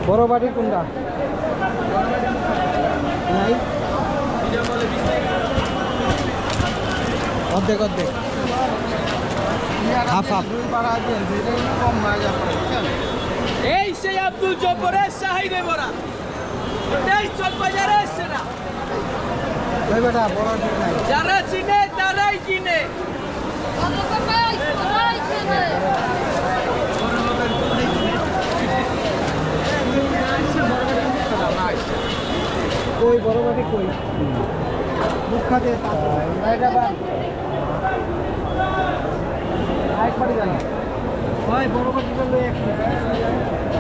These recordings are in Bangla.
বড় বাটি কোনটা নাই অর্ধেক অর্ধেক হাফ হাফ এই সেই আব্দুল জব্বরের সাহিবে বড়া ওটাই চক বাজারে এসছে না ওই বেটা বড় ঠিক নাই যারা চিনে তারাই কিনে কই বড় বাটি কই মুখ খাতে এটা বা এক বাটি জানা হয় বড় বাটি করলে এক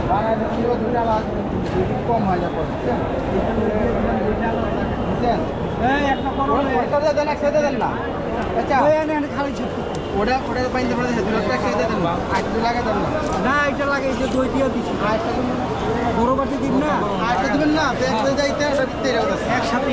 বানায় দিলে দুইটা লাগবে কম হয়ে যাবে বুঝছেন এই একটা করো একটা দেন এক সাথে দেন না আচ্ছা ওই এনে খালি ছিটকে ওটা পাইতে পারে দুইটা একসাথে দেন না আটটা লাগা দেন না না এটা লাগে এই যে দই দিয়ে দিছি আটটা দিন বড় বাটি দিন না আটটা দিবেন না ব্যাগ হয়ে যাইতে ওটা দিতে একসাথে